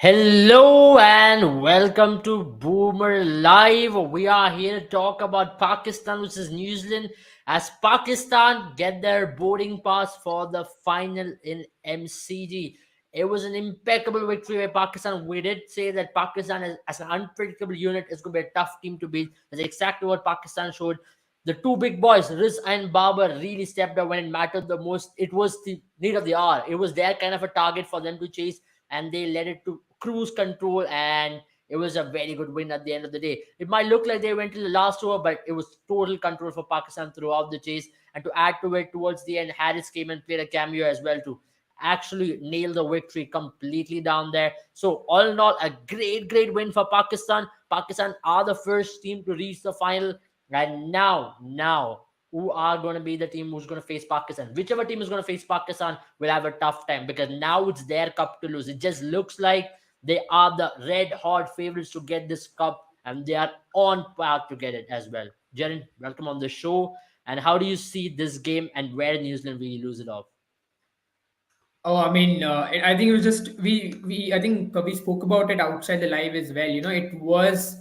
Hello and welcome to Boomer Live. We are here to talk about Pakistan versus New Zealand as Pakistan get their boarding pass for the final in MCG. It was an impeccable victory by Pakistan. We did say that Pakistan, as an unpredictable unit, is going to be a tough team to beat. That's exactly what Pakistan showed. The two big boys, Riz and Babar, really stepped up when it mattered the most. It was the need of the hour. It was their kind of a target for them to chase, and they led it to cruise control, and it was a very good win at the end of the day. It might look like they went to the last over, but it was total control for Pakistan throughout the chase. And to add to it, towards the end, Harris came and played a cameo as well to actually nail the victory completely down there. So all in all, a great win for Pakistan. Pakistan are the first team to reach the final. And now, who are going to be the team who's going to face Pakistan? Whichever team is going to face Pakistan will have a tough time because now it's their cup to lose. It just looks like they are the red hot favorites to get this cup, and they are on path to get it as well. Jaren, welcome on the show. And how do you see this game, and where New Zealand really lose it off? Oh, I mean, I think it was just we. I think we spoke about it outside the live as well. It was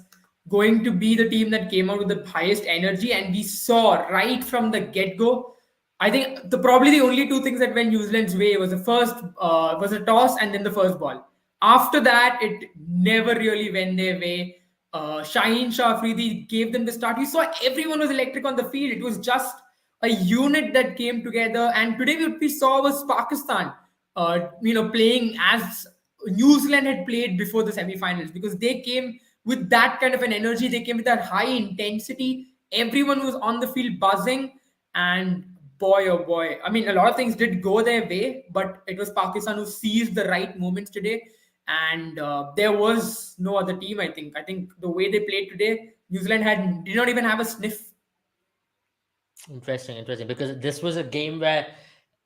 going to be the team that came out with the highest energy, and we saw right from the get go. I think probably the only two things that went New Zealand's way was the first was a toss and then the first ball. After that, it never really went their way. Shaheen Shah Afridi gave them the start. You saw everyone was electric on the field. It was just a unit that came together. And today what we saw was Pakistan playing as New Zealand had played before the semi-finals because they came with that kind of an energy. They came with that high intensity. Everyone was on the field buzzing, and boy, oh boy, I mean, a lot of things did go their way, but it was Pakistan who seized the right moments today, and there was no other team. I think the way they played today, New Zealand did not even have a sniff. Interesting, because this was a game where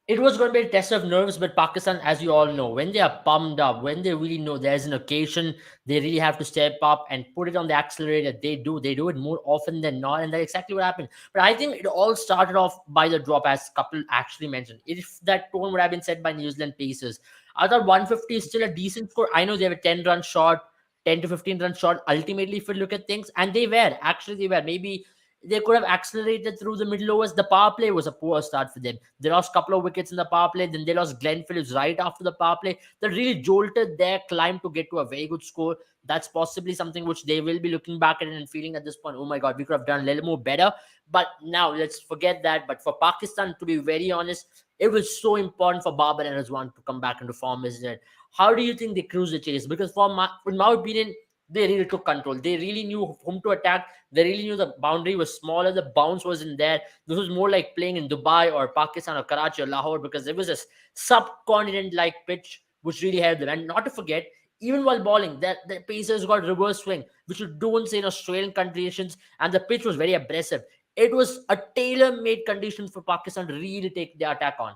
it was going to be a test of nerves, but Pakistan, as you all know, when they are pumped up, when they really know there's an occasion, they really have to step up and put it on the accelerator. They do it more often than not, and that's exactly what happened. But I think it all started off by the drop, as couple actually mentioned. If that tone would have been set by New Zealand Pacers, I thought 150 is still a decent score. I know they were 10 runs short, 10 to 15 runs short. Ultimately, if you look at things, and they were maybe they could have accelerated through the middle overs. The power play was a poor start for them. They lost a couple of wickets in the power play. Then they lost Glenn Phillips right after the power play. That really jolted their climb to get to a very good score. That's possibly something which they will be looking back at and feeling at this point, oh my God, we could have done a little more better. But now let's forget that. But for Pakistan, to be very honest, it was so important for Babar and Rizwan to come back into form, isn't it? How do you think they cruise the chase? Because in my opinion, they really took control. They really knew whom to attack. They really knew the boundary was smaller. The bounce wasn't there. This was more like playing in Dubai or Pakistan or Karachi or Lahore because it was a subcontinent like pitch which really helped them. And not to forget, even while bowling, the Pacers got reverse swing, which you don't see in Australian conditions, and the pitch was very aggressive. It was a tailor-made condition for Pakistan to really take the attack on.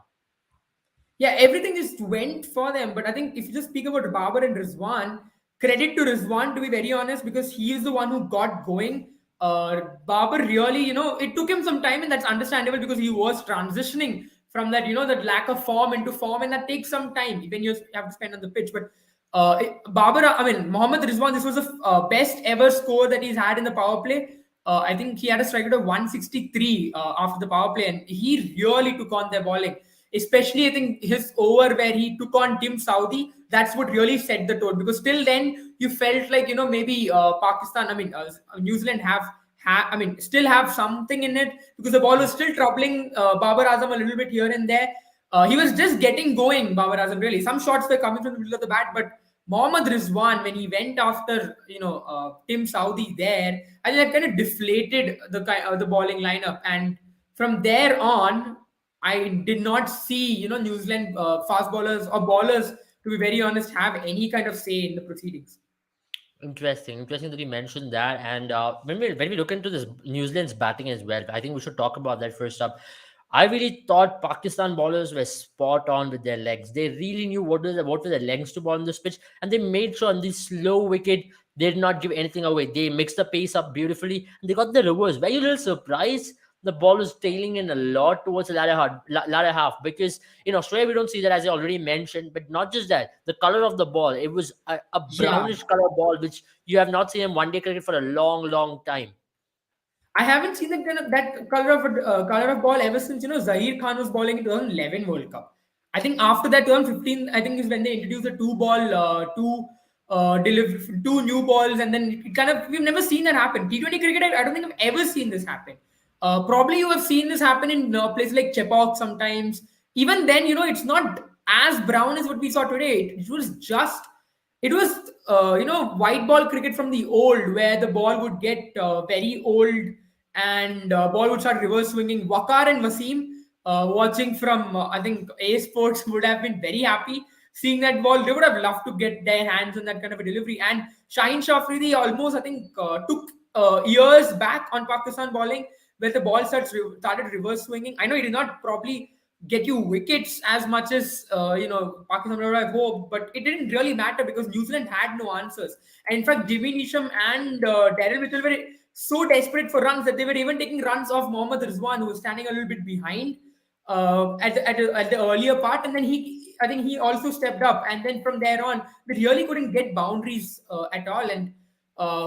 Yeah, everything just went for them. But I think if you just speak about Babar and Rizwan, credit to Rizwan to be very honest, because he is the one who got going. Babar really, it took him some time, and that's understandable because he was transitioning from that, that lack of form into form, and that takes some time when you have to spend on the pitch. But Babar, I mean, Mohammad Rizwan, this was the best ever score that he's had in the power play. I think he had a strike rate of 163 after the power play, and he really took on their bowling. Especially, I think his over where he took on Tim Saudi, that's what really set the tone. Because till then, you felt like maybe Pakistan, I mean New Zealand I mean still have something in it because the ball was still troubling Babar Azam a little bit here and there. He was just getting going, Babar Azam. Really, some shots were coming from the middle of the bat, but Mohammad Rizwan, when he went after Tim Saudi there, I think that kind of deflated the bowling lineup, and from there on, I did not see, New Zealand fast bowlers or bowlers, to be very honest, have any kind of say in the proceedings. Interesting that you mentioned that. And when we look into this New Zealand's batting as well, I think we should talk about that first up. I really thought Pakistan bowlers were spot on with their legs. They really knew what were the lengths to bowl on this pitch, and they made sure on this slow wicket they did not give anything away. They mixed the pace up beautifully, and they got the reverse. Were you a little surprised the ball was tailing in a lot towards the latter half, because in Australia we don't see that, as I already mentioned. But not just that, the color of the ball, it was a Yeah. brownish color ball, which you have not seen in one day cricket for a long, long time. I haven't seen that kind of that color of ball ever since Zahir Khan was bowling in 2011 World Cup. I think after that 2015, I think is when they introduced the two new balls, and then it kind of we've never seen that happen. T20 cricket, I don't think I've ever seen this happen. Probably you have seen this happen in places like Chepauk sometimes. Even then, it's not as brown as what we saw today. It was white ball cricket from the old, where the ball would get very old, and ball would start reverse swinging. Wakar and Wasim, watching from I think A Sports, would have been very happy seeing that ball. They would have loved to get their hands on that kind of a delivery. And Shaheen Shafridi almost, I think, took years back on Pakistan bowling, where the ball started reverse swinging. I know he did not probably get you wickets as much as Pakistan would have hoped, but it didn't really matter because New Zealand had no answers. And in fact, Jimmy Neesham and Daryl Mitchell were so desperate for runs that they were even taking runs off Mohammad Rizwan, who was standing a little bit behind at the earlier part, and then I think he also stepped up, and then from there on, they really couldn't get boundaries at all. And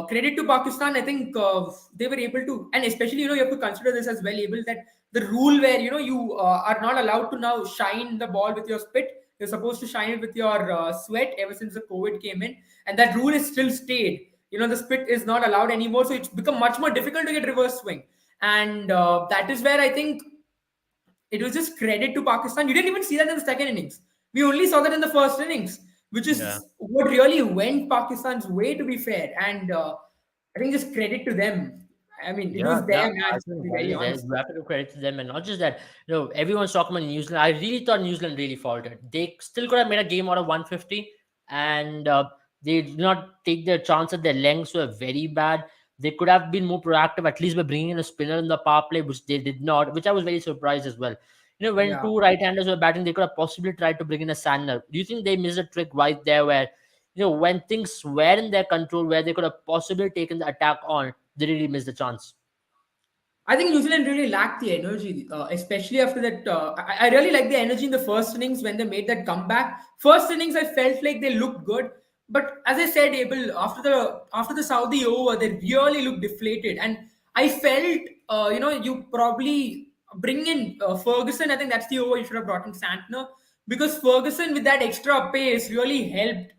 credit to Pakistan, I think they were able to, and especially you have to consider this as well, able that the rule where you are not allowed to now shine the ball with your spit. You're supposed to shine it with your sweat ever since the COVID came in, and that rule is still stayed. The spit is not allowed anymore, so it's become much more difficult to get reverse swing, and that is where I think it was just credit to Pakistan. You didn't even see that in the second innings. We only saw that in the first innings, which Yeah. is what really went Pakistan's way, to be fair. And I think just credit to them. I mean, it Yeah, was yeah, their match, I to think be that very is there. honest. You have to give credit to them, and not just that. Everyone's talking about New Zealand. I really thought New Zealand really faltered. They still could have made a game out of 150, and they did not take their chance. At their lengths were very bad. They could have been more proactive, at least by bringing in a spinner in the power play, which they did not. Which I was very surprised as well. When Yeah. two right-handers were batting, they could have possibly tried to bring in a Sandner. Do you think they missed a trick right there, where when things were in their control, where they could have possibly taken the attack on, they really missed the chance? I think New Zealand really lacked the energy, especially after that. I really like the energy in the first innings when they made that comeback. First innings, I felt like they looked good, but as I said, Abel, after the Saudi over, they really looked deflated, and I felt, you probably bring in Ferguson. I think that's the over you should have brought in Santner, because Ferguson with that extra pace really helped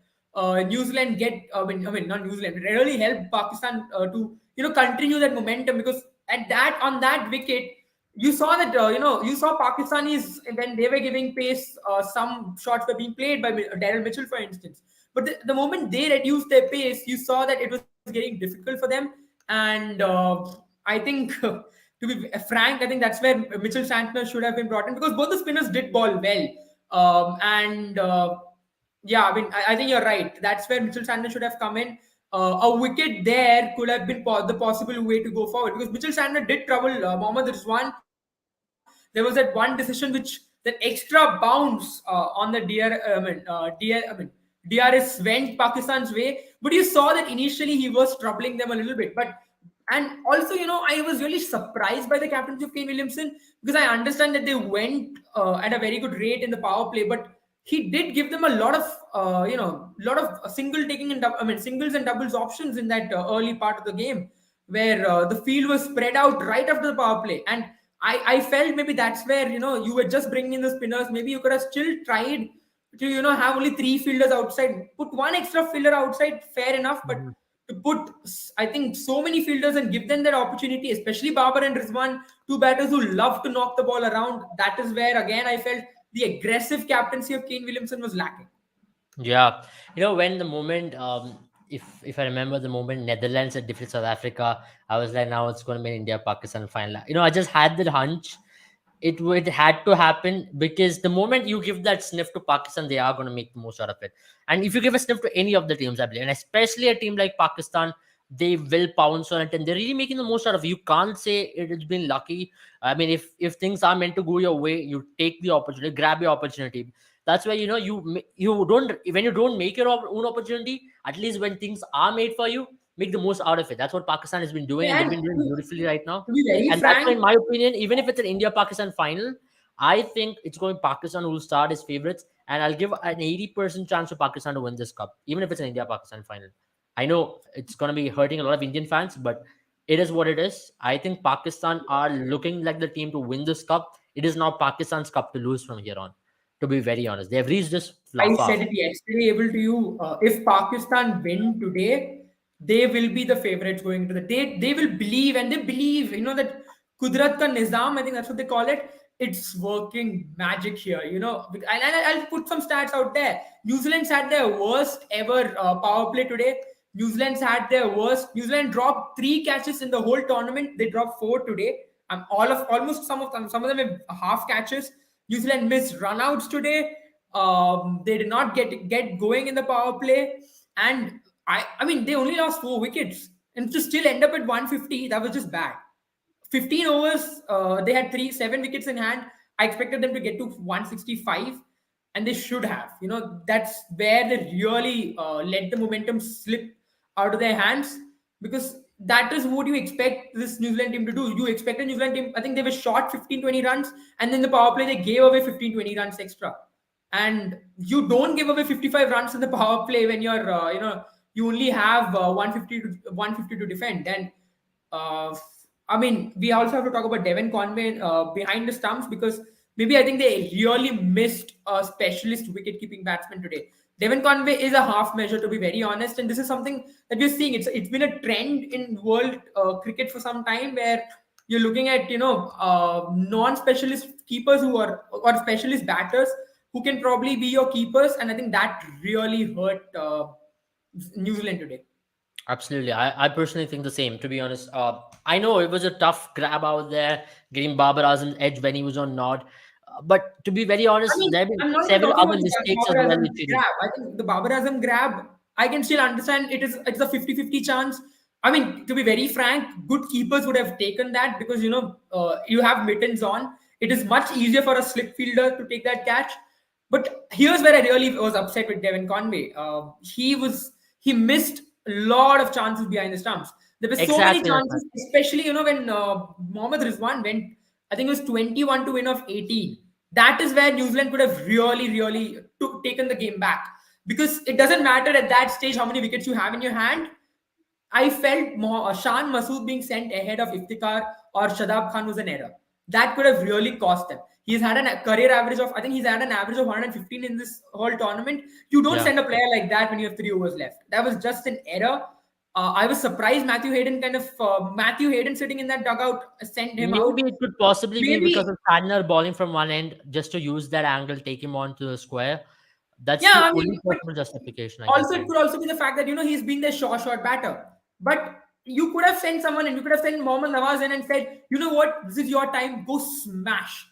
New Zealand get. I mean, not New Zealand. It really helped Pakistan to continue that momentum, because on that wicket, you saw Pakistanis when they were giving pace. Some shots were being played by Daryl Mitchell, for instance. But the moment they reduced their pace, you saw that it was getting difficult for them. And I think, to be frank, I think that's where Mitchell Santner should have been brought in, because both the spinners did ball well. And Yeah, I mean, I think you're right. That's where Mitchell Santner should have come in. A wicket there could have been the possible way to go forward, because Mitchell Santner did trouble Mohammad Rizwan. There was that one decision that extra bounce on the DRS went Pakistan's way, but you saw that initially he was troubling them a little bit. And also, I was really surprised by the captaincy of Kane Williamson, because I understand that they went at a very good rate in the power play, but he did give them a lot of singles and doubles options in that early part of the game, where the field was spread out right after the power play. And I felt maybe that's where you were just bringing in the spinners. Maybe you could have still tried to have only three fielders outside, put one extra fielder outside, fair enough. But to put, I think, so many fielders and give them that opportunity, especially Babar and Rizwan, two batters who love to knock the ball around, that is where again I felt the aggressive captaincy of Kane Williamson was lacking. Yeah, when the moment, if I remember the moment Netherlands had defeated South Africa, I was like, now it's going to be an India Pakistan final. I just had that hunch. It had to happen, because the moment you give that sniff to Pakistan, they are going to make the most out of it. And if you give a sniff to any of the teams, I believe, and especially a team like Pakistan, they will pounce on it, and they're really making the most out of it. You can't say it's been lucky. I mean, if things are meant to go your way, you take the opportunity, grab your opportunity. That's why you don't, when you don't make your own opportunity, at least when things are made for you, make the most out of it. That's what Pakistan has been doing, and they've And been doing beautifully right now. to be very And that's why, frank, in my opinion, even if it's an India-Pakistan final, I think it's going Pakistan who will start as favorites, and I'll give an 80% chance for Pakistan to win this cup, even if it's an India-Pakistan final. I know it's going to be hurting a lot of Indian fans, but it is what it is. I think Pakistan are looking like the team to win this cup. It is now Pakistan's cup to lose from here on. To be very honest, they have reached this I far. said it yesterday, able to you. If Pakistan win today, they will be the favorites going into the day. They will believe, and they believe, that Kudrat ka Nizam, I think that's what they call it. It's working magic here, And I'll put some stats out there. New Zealand's had their worst ever power play today. New Zealand's had their worst. New Zealand dropped 3 catches in the whole tournament. They dropped 4 today. Almost some of them have half catches. New Zealand missed runouts today. They did not get going in the power play, and I mean they only lost 4 wickets, and to still end up at 150, that was just bad. 15 overs, they had 7 wickets in hand. I expected them to get to 165, and they should have. That's where they really let the momentum slip out of their hands, because that is what you expect this New Zealand team to do. You expect a New Zealand team, I think they were short 15-20 runs, and then the power play, they gave away 15-20 runs extra. And you don't give away 55 runs in the power play when you only have 150 to defend. And uh, I mean, we also have to talk about Devon Conway behind the stumps, because maybe I think they really missed a specialist wicket-keeping batsman today. Devon Conway is a half measure, to be very honest, and this is something that we're seeing. It's been a trend in world cricket for some time, where you're looking at non-specialist keepers who are, or specialist batters who can probably be your keepers, and I think that really hurt New Zealand today. Absolutely. I personally think the same, to be honest. I know it was a tough grab out there, getting Babar Azam's edge when he was on nod. But to be very I honest, mean, there have been I'm not even several talking other about the mistakes as Babar well Azam which he did. grab. I think the Babar Azam grab, I can still understand it's a 50-50 chance. I mean, to be very frank, good keepers would have taken that, because you have mittens on. It is much easier for a slip fielder to take that catch. But here's where I really was upset with Devon Conway. He missed a lot of chances behind the stumps. There were so many Exactly like that. chances, especially when Mohammad Rizwan went. I think it was 21 to win of 18. That is where New Zealand could have really, really taken the game back, because it doesn't matter at that stage how many wickets you have in your hand. I felt Shan Masood being sent ahead of Iftikhar or Shadab Khan was an error. That could have really cost them. He's had a career average of, I think he's had an average of 115 in this whole tournament. You don't Yeah. send a player like that when you have 3 overs left. That was just an error. I was surprised Matthew Hayden sitting in that dugout sent him out. Maybe it could possibly be because Maybe, of Sandner bowling from one end just to use that angle, take him on to the square. That's yeah, the I only mean, but possible justification I can also, it find. could also be the fact that he's been their short batter. But you could have sent someone, and you could have sent Mohammad Nawaz in and said, you know what, this is your time, go smash.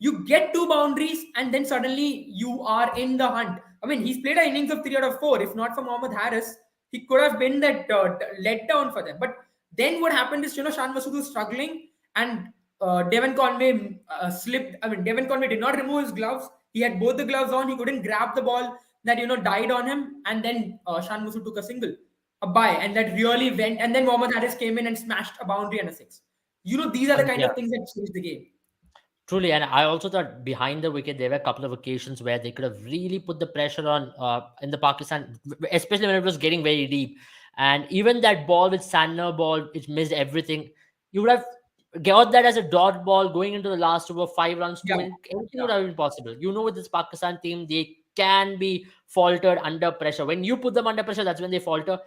You get 2 boundaries, and then suddenly you are in the hunt. I mean, he's played an innings of 3 out of 4. If not for Mohammad Harris, he could have been that letdown for them. But then what happened is, Shan Masood was struggling, and Devon Conway slipped. I mean, Devon Conway did not remove his gloves. He had both the gloves on. He couldn't grab the ball that died on him, and then Shan Musu took a single, a bye, and that really went. And then Mohammad Harris came in and smashed a boundary and a six. These are the kind Yeah. of things that change the game. Truly, and I also thought behind the wicket there were a couple of occasions where they could have really put the pressure on in the Pakistan, especially when it was getting very deep. And even that ball with Sandner ball, which missed everything, you would have got that as a dot ball going into the last over, 5 runs, Yeah, anything would yeah, have been possible. With this Pakistan team, they can be faltered under pressure. When you put them under pressure, that's when they falter.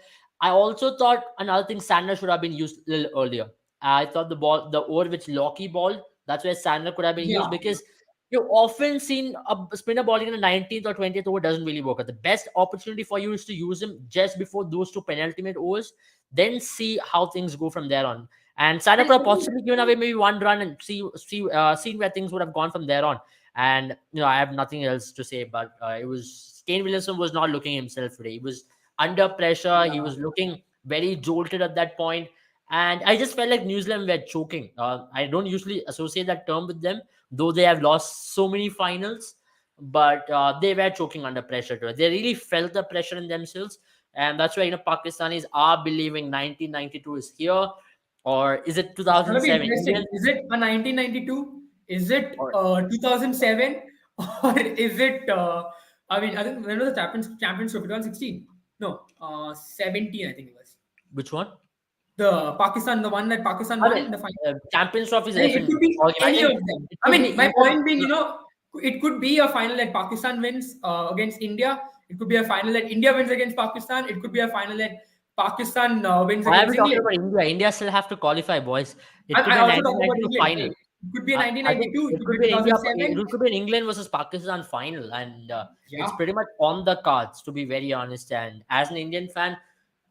I also thought another thing, Sandner should have been used a little earlier. I thought the over which Lockie ball, that's where Sandler could have been yeah. used, because you've often seen a spinner bowling in the 19th or 20th over doesn't really work. The best opportunity for you is to use him just before those two penultimate overs, then see how things go from there on. And Sandler And could have possibly given away maybe 1 run and seen where things would have gone from there on. And I have nothing else to say, but it was Kane Williamson was not looking himself today. He was under pressure. He yeah. was looking very jolted at that point. And I just felt like New Zealand were choking. I don't usually associate that term with them, though they have lost so many finals. But they were choking under pressure. They really felt the pressure in themselves. and that's why Pakistanis are believing 1992 is here, or is it It's gonna be 2007? interesting. Indians Is it a 1992? Is it or 2007? Or is it? I think when was the Champions Trophy? 2016? No, 17. I think it was which one? the Pakistan, the one that Pakistan I won mean, in the final. Champions Trophy is a I think it different could be ballgame. I any of think them. it I could be mean, my England. point being, it could be a final that Pakistan wins against India. It could be a final that India wins against Pakistan. It could be a final that Pakistan wins Why are against we talking England. about India? India still have to qualify, boys. It could I be a also talk about 1992 England, final. right? It could be a I think 1992. It it could be could be an India. 2007. It could be an England versus Pakistan final, and it's Yeah, pretty much on the cards, to be very honest. And as an Indian fan,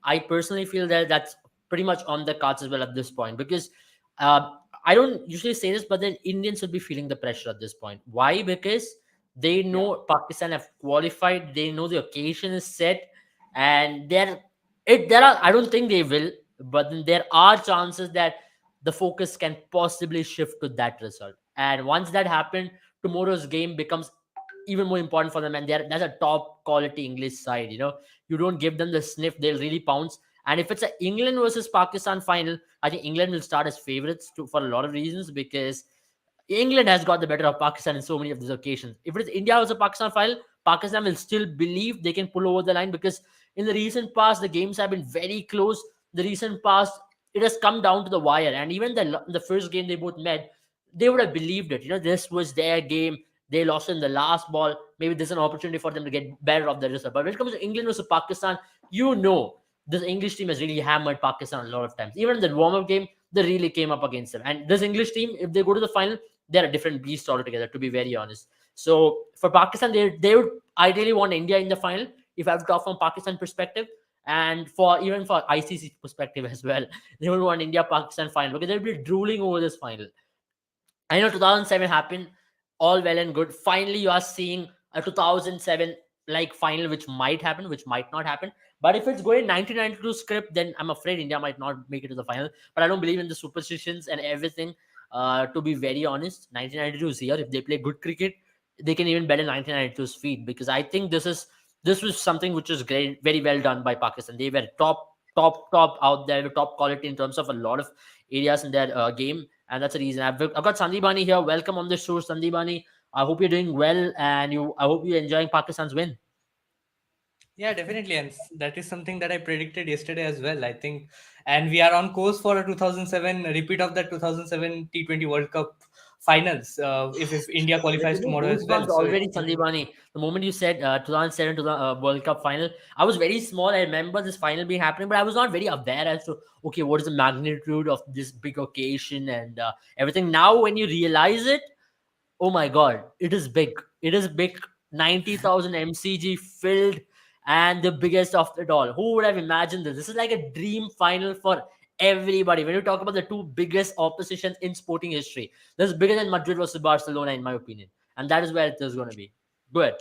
I personally feel that that's pretty much on the cards as well at this point, because uh, I don't usually say this, but then Indians will be feeling the pressure at this point. Why? Because they yeah, know Pakistan have qualified. They know the occasion is set, and they're it. There are. I don't think they will, but then there are chances that the focus can possibly shift to that result. And once that happened, tomorrow's game becomes even more important for them. And that's a top quality English side. You don't give them the sniff, they'll really pounce. And if it's a England versus Pakistan final, I think England will start as favorites for a lot of reasons, because England has got the better of Pakistan in so many of these occasions. If it is India versus Pakistan final, Pakistan will still believe they can pull over the line, because in the recent past, the games have been very close. The recent past, it has come down to the wire. And even the first game they both met, they would have believed it. This was their game. They lost in the last ball. Maybe there's an opportunity for them to get better of the result. But when it comes to England versus Pakistan, this English team has really hammered Pakistan a lot of times. Even in the warm-up game, they really came up against them. And this English team, if they go to the final, they're a different beast altogether, to be very honest. So for Pakistan, they would ideally want India in the final, if I have to talk from Pakistan perspective. And even for ICC perspective as well, they would want India Pakistan final, because they'll be drooling over this final. I know 2007 happened, all well and good. Finally, you are seeing a 2007 like final, which might happen, which might not happen. But if it's going 1992 script, then I'm afraid India might not make it to the final. But I don't believe in the superstitions and everything. To be very honest, 1992 is here. If they play good cricket, they can even bet in 1992's feet, because I think this was something which was great, very well done by Pakistan. They were top out there, top quality in terms of a lot of areas in their game, and that's the reason. I've got Sandibani here. Welcome on the show, Sandibani. I hope you're doing well, and I hope you're enjoying Pakistan's win. Yeah, definitely. And that is something that I predicted yesterday as well, I think. And we are on course for a 2007 repeat of the 2007 T20 World Cup finals, if India You're qualifies giving tomorrow as goosebumps well. So already, Sandibani. The moment you said 2007 to the World Cup final, I was very small. I remember this final being happening, but I was not very aware as to, okay, what is the magnitude of this big occasion and everything. Now, when you realize it, oh my god, it is big. It is big. 90,000 MCG filled, and the biggest of it all. Who would have imagined this? This is like a dream final for everybody. When you talk about the two biggest oppositions in sporting history, this is bigger than Madrid versus Barcelona, in my opinion. And that is where it is going to be. Good.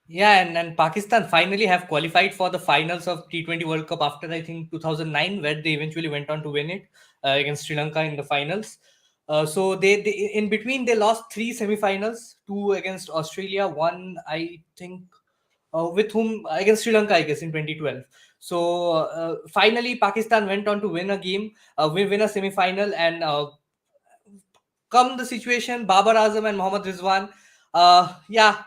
yeah, and Pakistan finally have qualified for the finals of T20 World Cup after I think 2009, where they eventually went on to win it against Sri Lanka in the finals. So they in between they lost three semifinals, two against Australia, one I think with whom against Sri Lanka, I guess, in 2012. So finally, Pakistan went on to win a game, win a semi-final, and come the situation, Babar Azam and Mohammad Rizwan, yeah,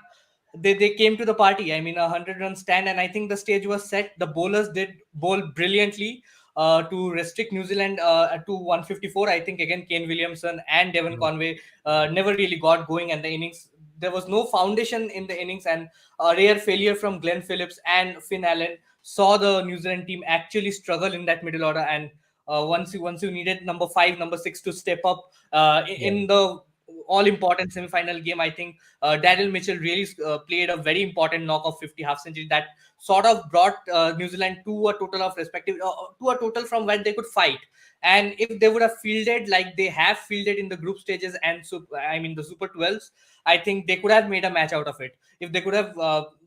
they came to the party. I mean, a 100-run stand, and I think the stage was set. The bowlers did bowl brilliantly to restrict New Zealand to 154. I think again, Kane Williamson and Devon Conway never really got going, and the innings, there was no foundation in the innings, and a rare failure from Glenn Phillips and Finn Allen saw the New Zealand team actually struggle in that middle order. And once you needed number 5, number 6 to step up Yeah. in the all important semi-final game, I think Daryl Mitchell really played a very important knock of 50 half century that sort of brought New Zealand to a total of respective to a total from where they could fight. And if they would have fielded like they have fielded in the group stages and I mean the Super 12s, I think they could have made a match out of it. If they could have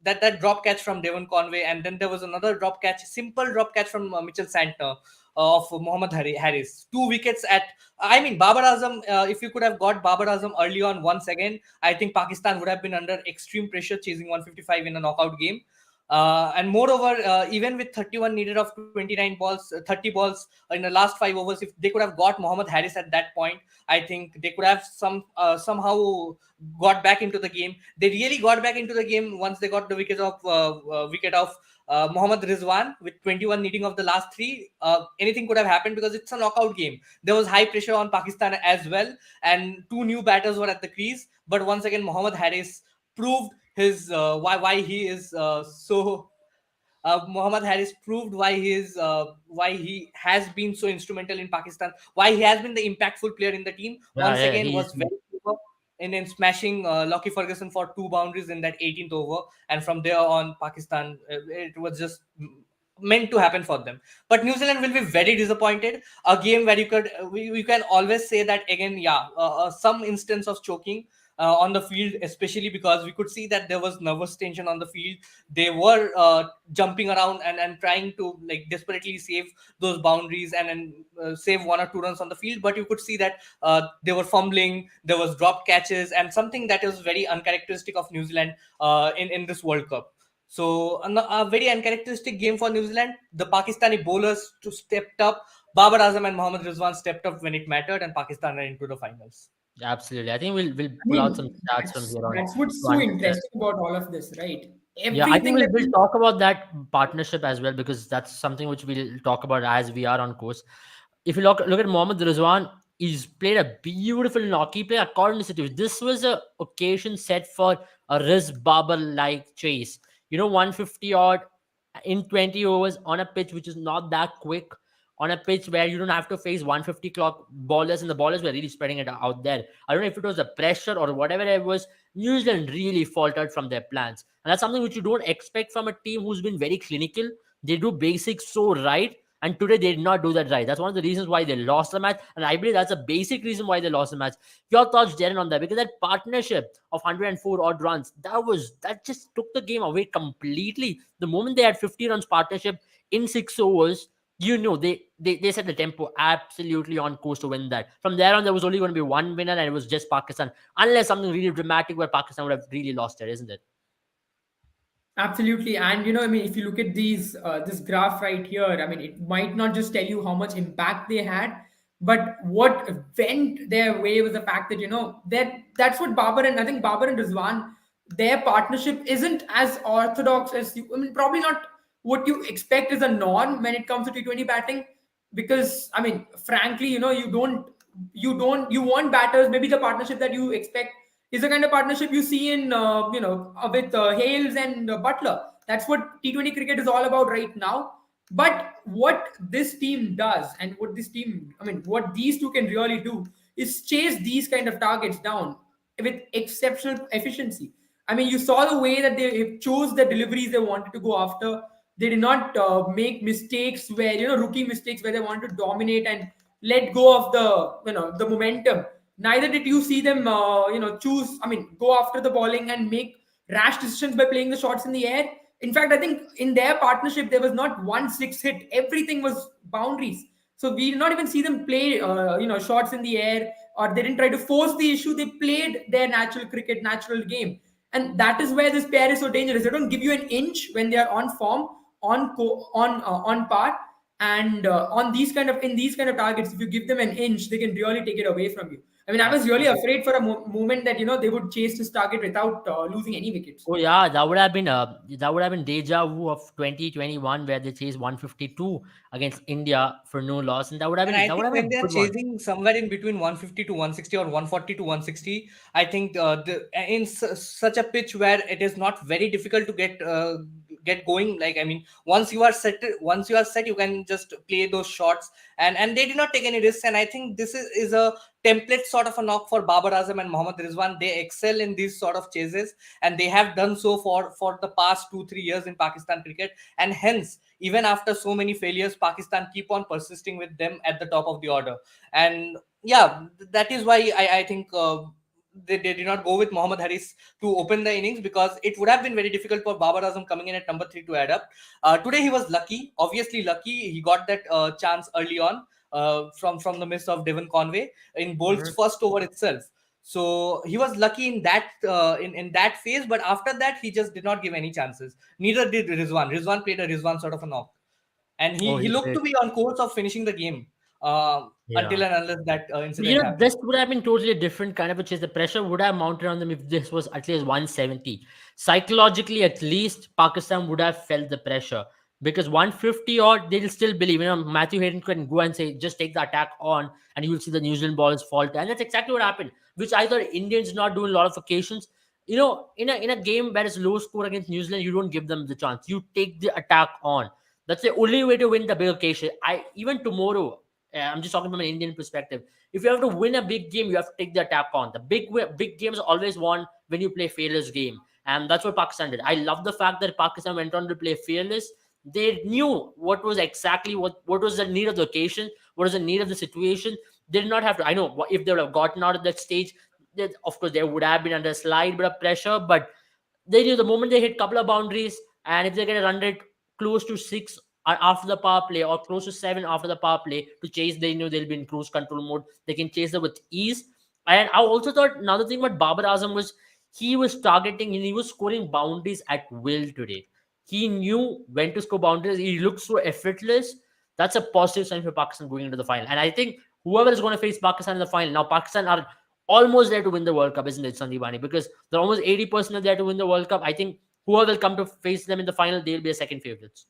that drop catch from Devon Conway, and then there was another drop catch, simple drop catch from Mitchell Santner of Mohammad Harris. 2 wickets at, I mean, Babar Azam, if you could have got Babar Azam early on once again, I think Pakistan would have been under extreme pressure chasing 155 in a knockout game. And moreover, even with 31 needed of 29 balls, 30 balls in the last 5 overs, if they could have got Mohammad Harris at that point, I think they could have somehow got back into the game. They really got back into the game once they got the wicket of Mohammad Rizwan with 21 needing of the last three. Anything could have happened because it's a knockout game. There was high pressure on Pakistan as well, and two new batters were at the crease. But once again, Mohammad Harris proved his why he is so Muhammad Harris proved why he has been so instrumental in Pakistan, why he has been the impactful player in the team. Yeah, Once yeah, again, he's was very clever in smashing Lockie Ferguson for two boundaries in that 18th over, and from there on, Pakistan it was just meant to happen for them. But New Zealand will be very disappointed. A game where you can always say that again, yeah, some instance of choking on the field, especially because we could see that there was nervous tension on the field. They were jumping around and trying to like desperately save those boundaries and save 1 or 2 runs on the field. But you could see that they were fumbling, there was dropped catches, and something that is very uncharacteristic of New Zealand in this World Cup. So a very uncharacteristic game for New Zealand. The Pakistani bowlers stepped up. Babar Azam and Mohammad Rizwan stepped up when it mattered, and Pakistan ran into the finals. absolutely. I think we'll I pull out mean, some stats from here on that's what's to so understand. interesting about all of this, right? Yeah, I think Everything that we'll we talk about that partnership as well because that's something which we'll talk about as we are on course. If you look at Mohammad Rizwan, he's played a beautiful knock. He played according to situation. This was a occasion set for a Riz Babar like chase. 150 odd in 20 overs on a pitch which is not that quick, on a pitch where you don't have to face 150 clock ballers, and the ballers were really spreading it out there. I don't know if it was the pressure or whatever it was. New Zealand really faltered from their plans. And that's something which you don't expect from a team who's been very clinical. They do basics so right. And today they did not do that right. That's one of the reasons why they lost the match. And I believe that's a basic reason why they lost the match. Your thoughts, Darren, on that? Because that partnership of 104 odd runs, that just took the game away completely. The moment they had 50 runs partnership in 6 overs, they set the tempo absolutely on course to win that. From there on, there was only going to be one winner, and it was just Pakistan. Unless something really dramatic where Pakistan would have really lost it, isn't it? Absolutely. And I mean, if you look at this graph right here, I mean, it might not just tell you how much impact they had, but what went their way was the fact that that's what Babar and I think Babar and Rizwan, their partnership isn't as orthodox as I mean, probably not what you expect as a norm when it comes to T20 batting, because I mean, frankly, you want batters. Maybe the partnership that you expect is the kind of partnership you see in with Hales and Butler. That's what T20 cricket is all about right now. But what this team does, and what these two can really do, is chase these kind of targets down with exceptional efficiency. I mean, you saw the way that they chose the deliveries they wanted to go after. They did not make mistakes where rookie mistakes where they wanted to dominate and let go of the momentum. Neither did you see them choose, I mean, go after the bowling and make rash decisions by playing the shots in the air. In fact, I think in their partnership there was not one six hit. Everything was boundaries. So we did not even see them play shots in the air, or they didn't try to force the issue. They played their natural cricket, natural game. And that is where this pair is so dangerous. They don't give you an inch when they are on form, on par, and on these kind of targets. If you give them an inch, they can really take it away from you. I mean, I was really Absolutely. afraid for a moment that they would chase this target without losing any wickets. Oh yeah, that would have been deja vu of 2021 where they chased 152 against India for no loss, and that would have And been I that would think have been when a they are good one. chasing somewhere in between 150 to 160 or 140 to 160, I think such a pitch where it is not very difficult to get going. Like I mean, once you are set, you can just play those shots, and they did not take any risks. And I think this is a template sort of a knock for Babar Azam and Mohammad Rizwan. They excel in these sort of chases, and they have done so for the past 2-3 years in Pakistan cricket, and hence even after so many failures, Pakistan keep on persisting with them at the top of the order. And yeah, that is why I think they did not go with Mohammad Harris to open the innings, because it would have been very difficult for Babar Azam coming in at number 3 to add up. Today he was lucky, obviously lucky. He got that chance early on from the miss of Devon Conway in Bolt's Mhm. first over itself. So he was lucky in that in that phase, but after that he just did not give any chances. Neither did Rizwan. Rizwan played a Rizwan sort of a knock, and Oh, he he looked did. to be on course of finishing the game Yeah. until and unless that You incident know, happened. this would have been totally different kind of a chase. The pressure would have mounted on them if this was at least 170. Psychologically, at least Pakistan would have felt the pressure because 150 or they'll still believe. You know, Matthew Hayden can go and say, just take the attack on, and you will see the New Zealand ballers falter. And that's exactly what happened, which I thought Indians not doing a lot of occasions. You know, in a game where it's low score against New Zealand, you don't give them the chance. You take the attack on. That's the only way to win the big occasion. I even tomorrow, I'm just talking from an Indian perspective, if you have to win a big game, you have to take the attack on. The big games are always won when you play fearless game, and that's what Pakistan did. I love the fact that Pakistan went on to play fearless. They knew what was exactly what was the need of the occasion, what was the need of the situation. They did not have to. I know if they would have gotten out of that stage, of course they would have been under a slight bit of pressure, but they knew the moment they hit couple of boundaries, and if they get a run rate close to six after the power play or close to seven after the power play to chase, they know they'll be in cruise control mode. They can chase them with ease. And I also thought another thing about Babar Azam was he was targeting and he was scoring boundaries at will today. He knew when to score boundaries. He looked so effortless. That's a positive sign for Pakistan going into the final. And I think whoever is going to face Pakistan in the final, now Pakistan are almost there to win the World Cup, isn't it, Sandeepani? Because they're almost 80% of there to win the World Cup. I think whoever will come to face them in the final, they'll be a second favorites.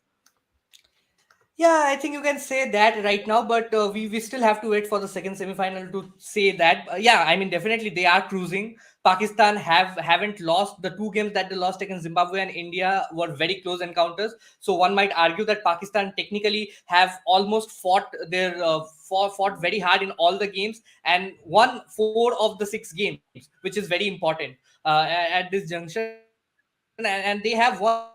Yeah, I think you can say that right now, but we still have to wait for the second semi-final to say that. Yeah, I mean definitely they are cruising. Pakistan haven't lost the two games that they lost against Zimbabwe and India were very close encounters. So one might argue that Pakistan technically have almost fought very hard in all the games and won four of the six games, which is very important at this junction. And they have won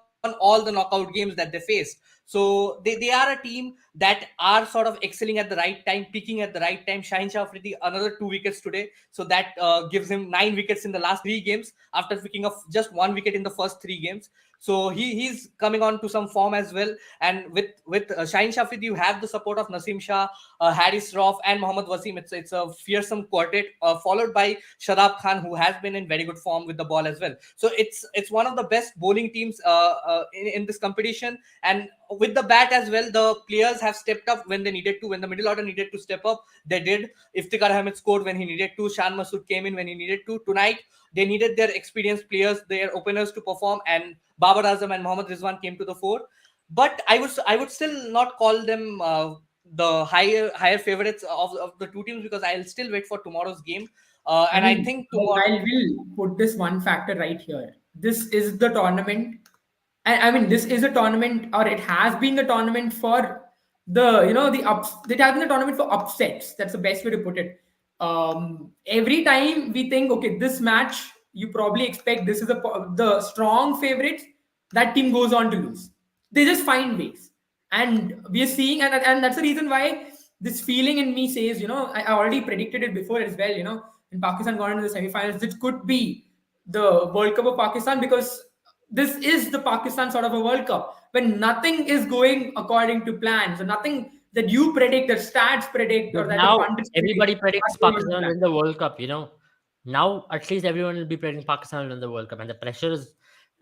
all the knockout games that they faced. So they are a team that are sort of excelling at the right time, peaking at the right time. Shaheen Shah Afridi another 2 wickets today, so that gives him 9 wickets in the last three games after picking up just 1 wicket in the first three games. So he's coming on to some form as well. And with Shaheen Shah Afridi, you have the support of Naseem Shah, Haris Rauf, and Mohammad Wasim. It's a fearsome quartet, followed by Shadab Khan, who has been in very good form with the ball as well. So it's one of the best bowling teams in this competition. And with the bat as well, the players have stepped up when they needed to. When the middle order needed to step up, they did. Iftikhar Ahmed scored when he needed to. Shan Masood came in when he needed to. Tonight, they needed their experienced players, their openers to perform, and Babar Azam and Mohammad Rizwan came to the fore. But I would still not call them the higher favorites of the two teams, because I'll still wait for tomorrow's game. I And I mean, think tomorrow. I will put this one factor right here. This is the tournament, and I mean, this is a tournament, or it has been the tournament for the ups. It has been the tournament for upsets. That's the best way to put it. Every time we think, okay, this match, you probably expect this is the strong favorite. That team goes on to lose. They just find ways, and we are seeing, and that's the reason why this feeling in me says, I already predicted it before as well. When Pakistan got into the semi-finals, it could be the World Cup of Pakistan, because this is the Pakistan sort of a World Cup when nothing is going according to plan. So nothing that you predict, that stats predict, But or that the now pundits predict everybody are predicts going into Pakistan will plan. win the World Cup. Now at least everyone will be predicting Pakistan will win the World Cup, and the pressure is.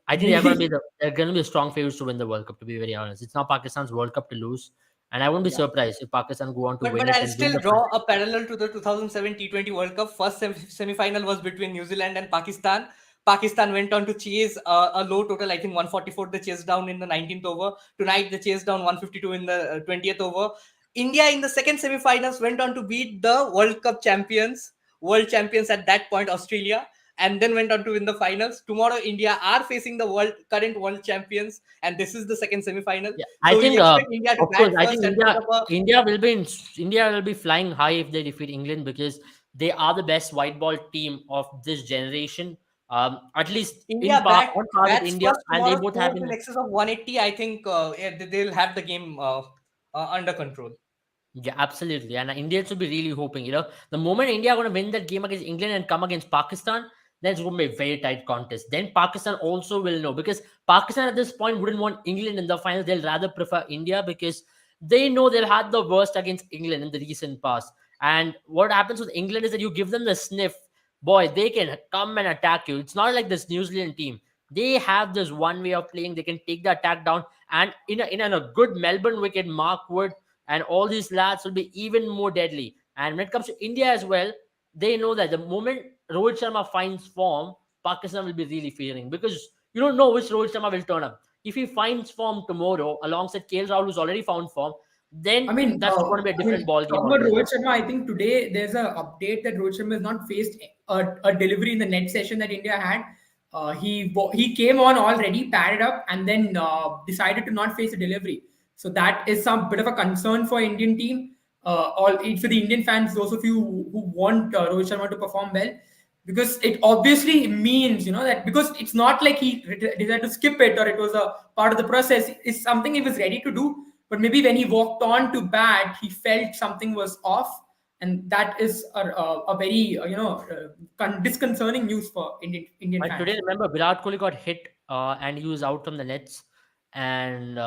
I think they're going to be strong favorites to win the World Cup. To be very honest, it's not Pakistan's World Cup to lose, and I wouldn't be Yeah. surprised if Pakistan go on to But win but it I'll and win still the draw a parallel to the 2007 T20 World Cup. First semi-final was between New Zealand and Pakistan. Pakistan went on to chase a low total, I think 144. They chased down in the 19th over. Tonight they chased down 152 in the 20th over. India in the second semi-finals went on to beat the world champions at that point, Australia, and then went on to win the finals. Tomorrow, India are facing the current world champions, and this is the second semi-final. Yeah, I So we think, expect India to of course, bat I first think and put India, up a. India will be in, India will be flying high if they defeat England because they are the best white ball team of this generation. At least India on par with bats India, first and they tomorrow, both have scores in been. excess of 180. I think yeah, they'll have the game under control. Yeah, absolutely. And Indians will be really hoping, the moment India are going to win that game against England and come against Pakistan, then it's going to be a very tight contest. Then Pakistan also will know because Pakistan at this point wouldn't want England in the final. They'll rather prefer India because they know they've had the worst against England in the recent past. And what happens with England is that you give them the sniff, boy, they can come and attack you. It's not like this New Zealand team. They have this one way of playing. They can take the attack down, and in a good Melbourne wicket, Mark Wood and all these lads will be even more deadly. And when it comes to India as well, they know that the moment Rohit Sharma finds form, Pakistan will be really fearing, because you don't know which Rohit Sharma will turn up. If he finds form tomorrow alongside KL Rahul, who's already found form, then that's going to be a different ball game Talking about altogether. Rohit Sharma, I think today there's a update that Rohit Sharma has not faced a delivery in the net session that India had. He came on already, padded up, and then decided to not face a delivery. So that is some bit of a concern for Indian team. All for the Indian fans, those of you who want Rohit Sharma to perform well, because it obviously means that, because it's not like he decided to skip it or it was a part of the process. It's something he was ready to do, but maybe when he walked on to bat, he felt something was off, and that is a very disconcerting news for Indian And today, fans. remember, Virat Kohli got hit and he was out from the nets. And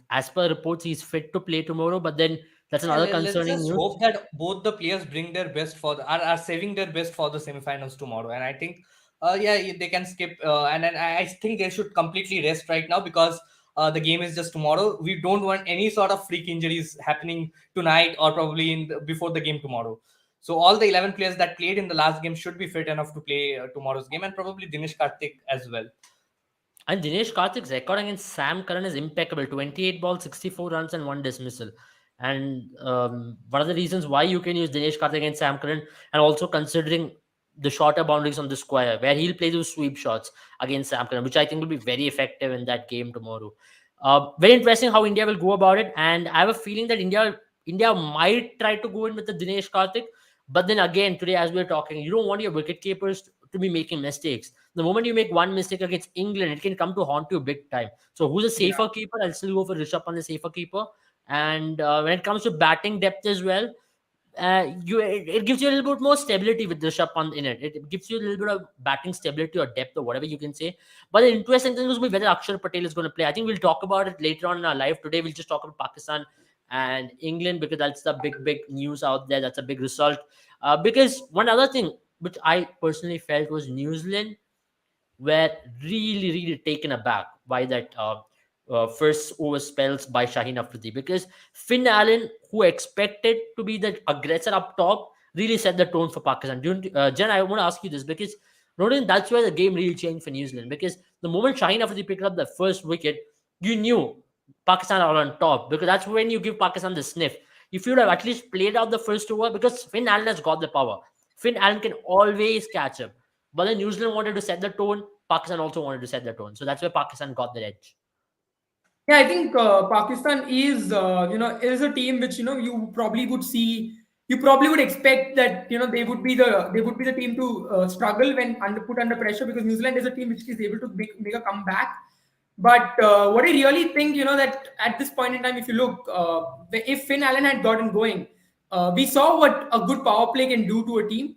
as per reports, he's fit to play tomorrow. But then that's Yeah, another let's concerning just news. hope that both the players bring their best are saving their best for the semifinals tomorrow. And I think, yeah, they can skip. And then I think they should completely rest right now, because the game is just tomorrow. We don't want any sort of freak injuries happening tonight or probably before the game tomorrow. So all the 11 players that played in the last game should be fit enough to play tomorrow's game, and probably Dinesh Karthik as well. And Dinesh Karthik's record against Sam Curran is impeccable: 28 balls, 64 runs, and one dismissal. And one of the reasons why you can use Dinesh Karthik against Sam Curran, and also considering the shorter boundaries on the square, where he'll play those sweep shots against Sam Curran, which I think will be very effective in that game tomorrow. Very interesting how India will go about it, and I have a feeling that India might try to go in with the Dinesh Karthik, but then again, today as we're talking, you don't want your wicket keepers to be making mistakes. The moment you make one mistake against England, it can come to haunt you big time. So who's a Yeah. safer keeper? I'll still go for Rishabh Pant, the safer keeper. And when it comes to batting depth as well, it gives you a little bit more stability with Rishabh Pant in it. It gives you a little bit of batting stability or depth or whatever you can say. But the interesting thing is whether Akshar Patel is going to play. I think we'll talk about it later on in our live. Today we'll just talk about Pakistan and England, because that's the big news out there. That's a big result. Because one other thing which I personally felt was New Zealand were really taken aback by that first over spells by Shaheen Afridi, because Finn Allen, who expected to be the aggressor up top, really set the tone for Pakistan. Jen, I want to ask you this, because noting that's where the game really changed for New Zealand, because the moment Shaheen Afridi picked up the first wicket, you knew Pakistan are on top, because that's when you give Pakistan the sniff. If you'd have at least played out the first over, because Finn Allen has got the power. Finn Allen can always catch up. But then New Zealand wanted to set the tone. Pakistan also wanted to set the tone. So that's where Pakistan got the edge. Yeah, I think Pakistan is is a team which you probably would see. You probably would expect that they would be the team to struggle when put under pressure, because New Zealand is a team which is able to make a comeback. But what I really think, that at this point in time, if you look, if Finn Allen had gotten going, we saw what a good power play can do to a team.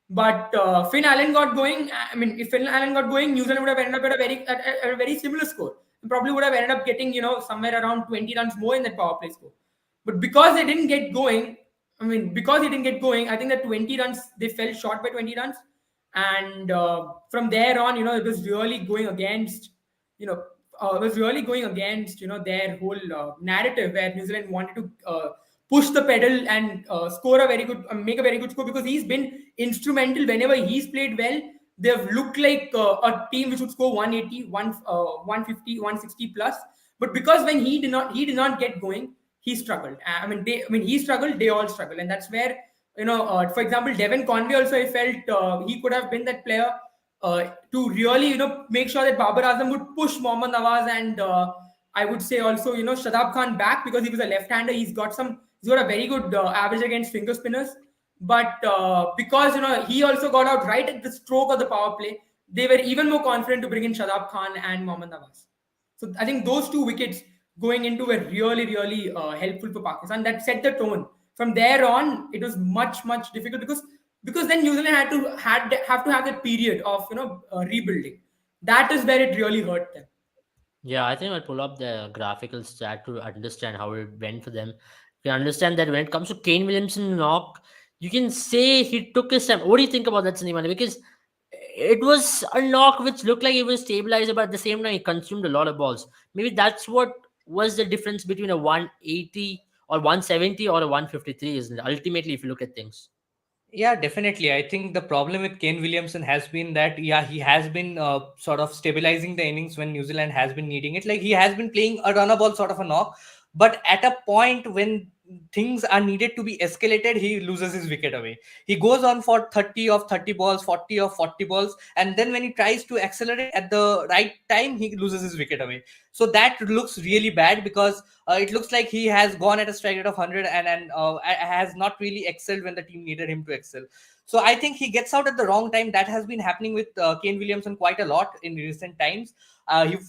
But Finn Allen got going. I mean, if Finn Allen got going, New Zealand would have ended up at a very similar score, and probably would have ended up getting somewhere around 20 runs more in that power play score. But because they didn't get going, because he didn't get going, I think that 20 runs, they fell short by 20 runs, and from there on, it was really going against, you know, their whole narrative, where New Zealand wanted to push the pedal and score a very good, make a very good score, because he's been instrumental whenever he's played well. They've looked like a team which would score 180, 150, 160 plus. But because when he did not get going, he struggled. He struggled. They all struggled, and that's where for example, Devon Conway also, I felt he could have been that player to really make sure that Babar Azam would push Mohammad Nawaz and I would say also Shadab Khan back, because he was a left-hander. He's got a very good average against finger spinners. But because he also got out right at the stroke of the power play, they were even more confident to bring in Shadab Khan and Mohammad Nawaz. So I think those two wickets going into were really helpful for Pakistan. That set the tone. From there on, it was much difficult, because then New Zealand have to have that period of rebuilding. That is where it really hurt them. Yeah, I think I'll pull up the graphical stat to understand how it went for them. You can understand that when it comes to Kane Williamson knock, you can say he took his time. What do you think about that, Sandeep? Because it was a knock which looked like it was stabilizer, but at the same time, he consumed a lot of balls. Maybe that's what was the difference between a 180 or 170 or a 153, isn't it? Ultimately, if you look at things. Yeah, definitely. I think the problem with Kane Williamson has been that, yeah, he has been sort of stabilizing the innings when New Zealand has been needing it. Like, he has been playing a runner ball sort of a knock, but at a point when things are needed to be escalated, he loses his wicket away. He goes on for 30 of 30 balls, 40 of 40 balls, and then when he tries to accelerate at the right time, he loses his wicket away. So that looks really bad, because it looks like he has gone at a strike rate of 100, and has not really excelled when the team needed him to excel. So I think he gets out at the wrong time. That has been happening with Kane Williamson quite a lot in recent times.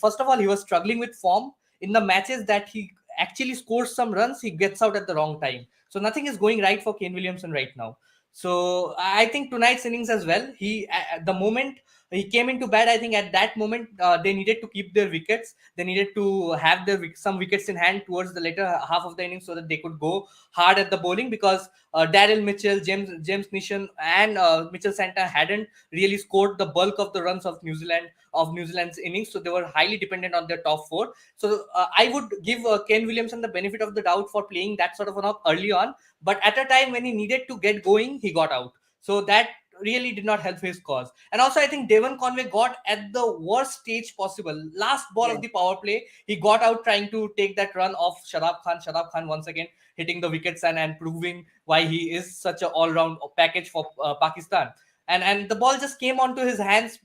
First of all, he was struggling with form in the matches that he actually scores some runs. He gets out at the wrong time. So nothing is going right for Kane Williamson right now. So I think tonight's innings as well. The moment he came into bat, I think at that moment they needed to keep their wickets. They needed to have some wickets in hand towards the later half of the innings, so that they could go hard at the bowling, because Daryl Mitchell, James Nishan, and Mitchell Santner hadn't really scored the bulk of the runs of New Zealand's innings, so they were highly dependent on their top four. So I would give Ken Williamson the benefit of the doubt for playing that sort of an up early on, but at a time when he needed to get going, he got out. So that really did not help his cause. And also, I think Devon Conway got at the worst stage possible. Last ball Yeah. of the power play, he got out trying to take that run off Shadab Khan. Shadab Khan once again hitting the wickets and proving why he is such an all-round package for Pakistan. And the ball just came onto his hands.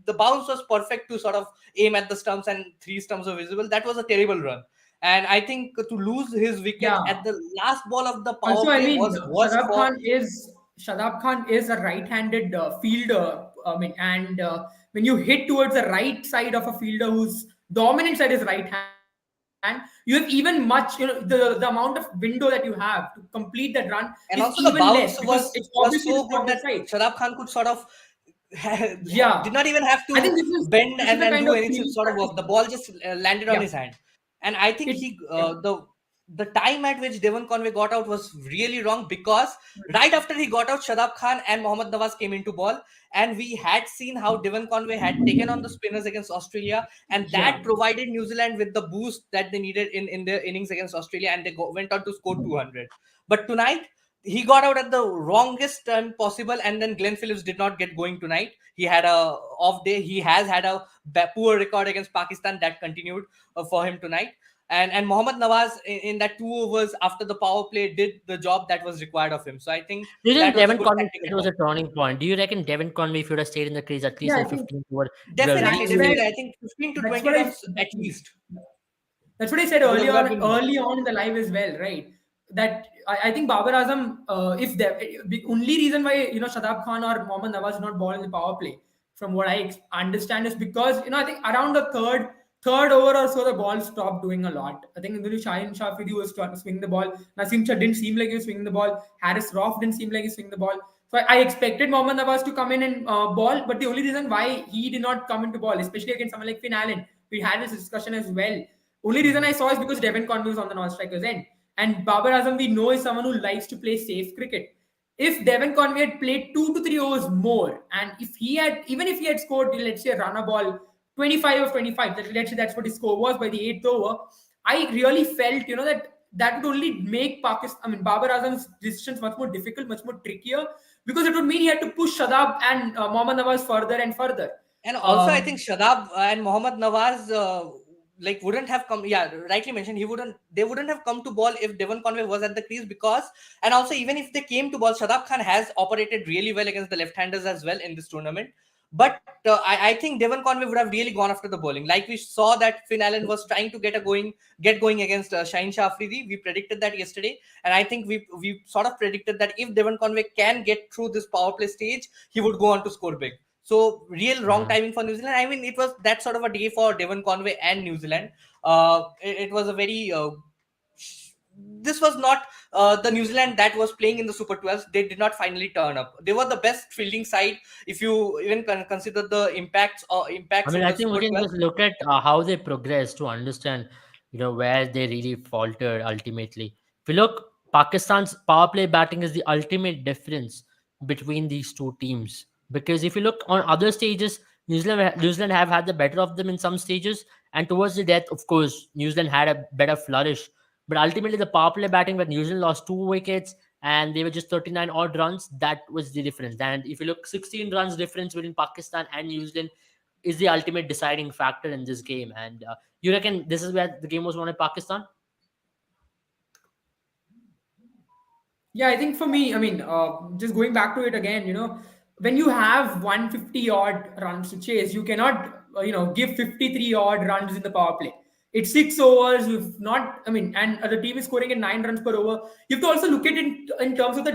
The bounce was perfect to sort of aim at the stumps, and three stumps were visible. That was a terrible run. And I think to lose his wicket Yeah. at the last ball of the power Also, I play mean, was worst for. Shadab Khan is a right-handed fielder. I mean, and when you hit towards the right side of a fielder whose dominant side is right hand, you have even much, the amount of window that you have to complete that run is And even also the less because bounce it's obviously the was so stronger good that side. Shadab Khan could sort of Yeah, did not even have I to think bend this is the and kind do of anything fielding sort of work. practice. The ball just landed on Yeah, his hand. And I think it. Yeah. the time at which Devon Conway got out was really wrong, because right after he got out, Shadab Khan and Mohammad Nawaz came into ball, and we had seen how Devon Conway had taken on the spinners against Australia, and that Yeah. provided New Zealand with the boost that they needed in their innings against Australia, and they went on to score 200. But tonight, he got out at the wrongest time possible, and then Glenn Phillips did not get going tonight. He had a off day. He has had a poor record against Pakistan that continued for him tonight. And Mohammad Nawaz in that 2 overs after the power play did the job that was required of him. So I think Do you that think was a Devon good Conway tactical it was call. a turning point? Do you reckon Devon Conway, if he would have stayed in the crease at least Yeah, in I the think 15th over, would have Definitely, that's really? where definitely. I think 15 to that's 20 what I runs at least that's what I said would have been enough. early on in the live as well, right? That I think Babar Azam, if the only reason why Shadab Khan or Mohammad Nawaz did not ball in the power play, from what I understand, is because I think around the third over or so the ball stopped doing a lot. I think Shaheen Shafidi was trying to swing the ball. Naseem Shah didn't seem like he was swinging the ball. Harris Roth didn't seem like he was swinging the ball. So I expected Mohammad Nawaz to come in and ball, but the only reason why he did not come into ball, especially against someone like Finn Allen, we had this discussion as well. Only reason I saw is because Devon Conway was on the non-strikers end. And Babar Azam, we know, is someone who likes to play safe cricket. If Devon Conway had played 2 to 3 overs more, and even if he had scored, let's say, a runner ball, 25 of 25, let's say that's what his score was by the eighth over, I really felt, that would only make Pakistan, I mean, Babar Azam's decisions much more difficult, much more trickier, because it would mean he had to push Shadab and Mohammad Nawaz further and further. And also, I Um, think Shadab and Mohammad Nawaz like wouldn't have come. Yeah, rightly mentioned. They wouldn't have come to ball if Devon Conway was at the crease, because. And also, even if they came to ball, Shadab Khan has operated really well against the left-handers as well in this tournament. But I think Devon Conway would have really gone after the bowling. Like we saw that Finn Allen was trying to get going against Shaheen Shah Afridi. We predicted that yesterday, and I think we sort of predicted that if Devon Conway can get through this power play stage, he would go on to score big. So real wrong Mhm. timing for New Zealand. I mean, it was that sort of a day for Devon Conway and New Zealand. It was a very this was not the New Zealand that was playing in the Super 12s. They did not finally turn up. They were the best fielding side if you even consider the I impacts mean, in I the think we Super can 12. just look at how they progress to understand, where they really faltered ultimately. If you look, Pakistan's power play batting is the ultimate difference between these two teams. Because if you look on other stages, New Zealand have had the better of them in some stages, and towards the death, of course, New Zealand had a better flourish. But ultimately, the power play batting, when New Zealand lost 2 wickets and they were just 39 odd runs, that was the difference. And if you look, 16 runs difference between Pakistan and New Zealand is the ultimate deciding factor in this game. And you reckon this is where the game was won in Pakistan? Yeah, I think for me, I mean, just going back to it again, when you have 150 odd runs to chase, you cannot, give 53 odd runs in the power play. It's 6 overs. You've not, I mean, and the team is scoring at 9 runs per over. You have to also look at it in terms of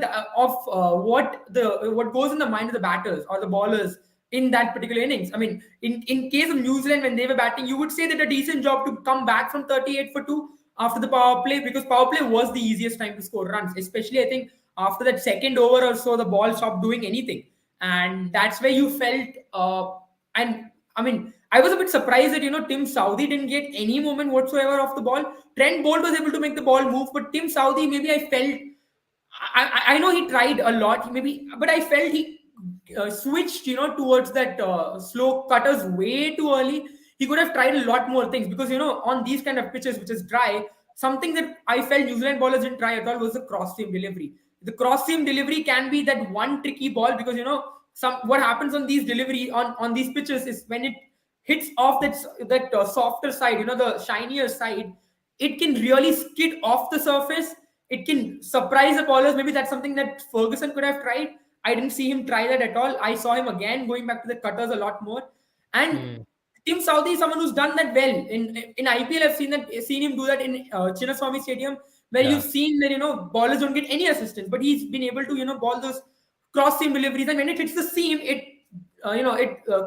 what goes in the mind of the batters or the ballers in that particular innings. I mean, in case of New Zealand when they were batting, you would say that a decent job to come back from 38 for two after the power play, because power play was the easiest time to score runs, especially I think after that second over or so the ball stopped doing anything, and that's where you felt and I mean I was a bit surprised that Tim Southee didn't get any moment whatsoever off the ball. Trent Bolt was able to make the ball move, but Tim Southee, maybe I felt, I know he tried a lot, maybe, but I felt he switched, towards that slow cutters way too early. He could have tried a lot more things, because on these kind of pitches, which is dry, something that I felt New Zealand bowlers didn't try at all was the cross seam delivery. The cross seam delivery can be that one tricky ball, because some what happens on these delivery on these pitches is when it hits off that softer side, the shinier side, it can really skid off the surface. It can surprise the bowlers. Maybe that's something that Ferguson could have tried. I didn't see him try that at all. I saw him again going back to the cutters a lot more. And Hmm. Tim Southee is someone who's done that well in IPL. I've seen him do that in Chinnaswamy Stadium, where Yeah. you've seen that ballers don't get any assistance, but he's been able to ball those cross seam deliveries, and when it hits the seam, it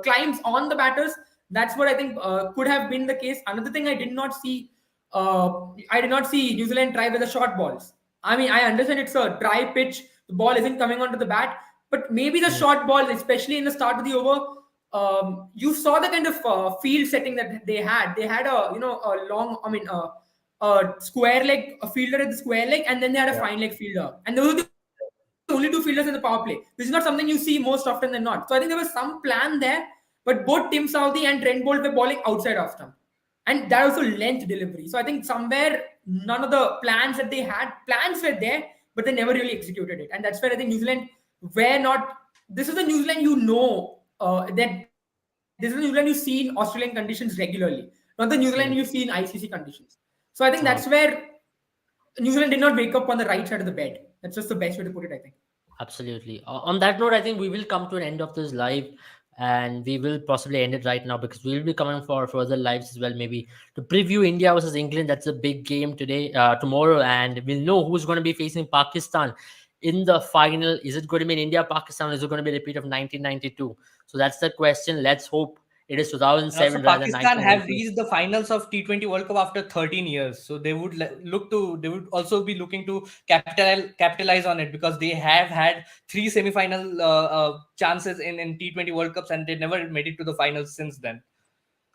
climbs on the batters. That's what I think could have been the case. Another thing I did not see New Zealand try with the short balls. I mean, I understand it's a dry pitch, the ball isn't coming onto the bat, but maybe the Hmm. short balls, especially in the start of the over, you saw the kind of field setting that they had. They had a long, I mean, a square leg, a fielder at the square leg, and then they had a Yeah. fine leg fielder, and those were the only two fielders in the power play. This is not something you see most often than not. So I think there was some plan there, but both Tim Southee and Trent Bolt were bowling outside off stump, and that also length delivery. So I think somewhere none of the plans that they had, plans were there, but they never really executed it, and that's where I think New Zealand were not. This is the New Zealand that this is the New Zealand you see in Australian conditions regularly, not the New Zealand you see in Hmm. ICC conditions. So I think that's where New Zealand did not wake up on the right side of the bed. That's just the best way to put it, I think. Absolutely. On that note, I think we will come to an end of this live, and we will possibly end it right now because we will be coming for further lives as well, maybe to preview India versus England. That's a big game today, tomorrow, and we'll know who's going to be facing Pakistan in the final. Is it going to be in India, Pakistan, or is it going to be a repeat of 1992? So that's the question. Let's hope it is And also, 2007 rather than Pakistan have 1992. reached the finals of T20 World Cup after 13 years. So they would they would also be looking to capitalize on it, because they have had three semi-final chances in T20 World Cups, and they never made it to the finals since then.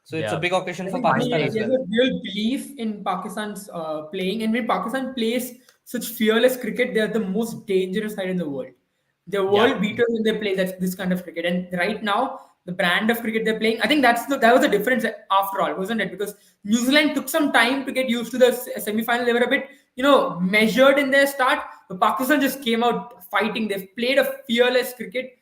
So it's a Yeah, big occasion I for think for Pakistan me, as finally. there's well. a real belief in Pakistan's playing, and when Pakistan plays such fearless cricket, they're the most dangerous side in the world. They're Yeah. world beaters when they play this kind of cricket. And right now, the brand of cricket they're playing, I think that was the difference after all, wasn't it? Because New Zealand took some time to get used to the semi-final. They were a bit, measured in their start, but Pakistan just came out fighting. They've played a fearless cricket,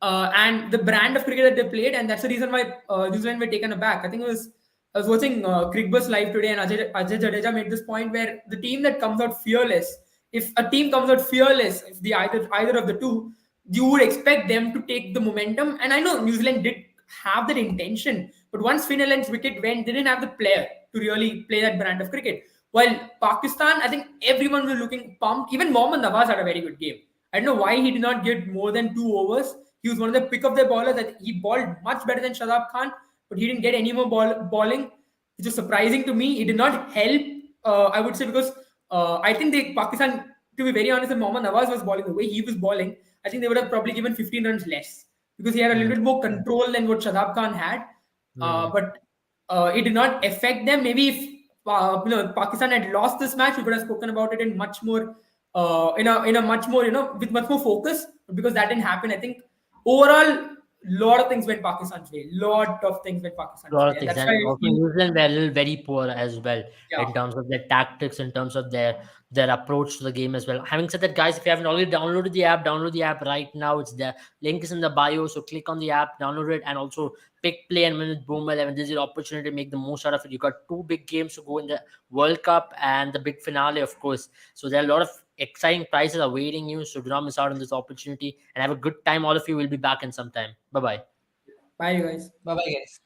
and the brand of cricket that they played, and that's the reason why New Zealand were taken aback. I was watching Crickbus live today, and Ajay Jadeja made this point where the team that comes out fearless, if a team comes out fearless, if the either of the two, you would expect them to take the momentum. And I know New Zealand did have that intention, but once Finland's wicket went, they didn't have the player to really play that brand of cricket. While Pakistan, I think everyone was looking pumped. Even Mohammad Nawaz had a very good game. I don't know why he did not get more than 2 overs. He was one of the pick of their bowlers. That he bowled much better than Shadab Khan, but he didn't get any more bowling, which is surprising to me. It did not help, I would say, because I think Pakistan, to be very honest, if Mohammad Nawaz was bowling the way he was bowling, I think they would have probably given 15 runs less, because he had a little Mm, bit more control than what Shadab Khan had. mm, But it did not affect them. Maybe if Pakistan had lost this match, we could have spoken about it in much more in a much more, with much more focus, because that didn't happen. I think overall, lot of things went Pakistan's way. Lot of things went A Pakistan's lot way, of and things. that's why And I also feel, New Zealand were a little very poor as well yeah. in terms of their tactics, in terms of their approach to the game as well. Having said that, guys, if you haven't already downloaded the app, download the app right now. It's there. Link is in the bio. So click on the app, download it, and also pick play and win with Boom 11. This is your opportunity to make the most out of it. You got two big games to go in the World Cup and the big finale, of course. So there are a lot of exciting prizes awaiting you. So do not miss out on this opportunity and have a good time. All of you will be back in some time. Bye bye. Bye, you guys. Bye bye, guys.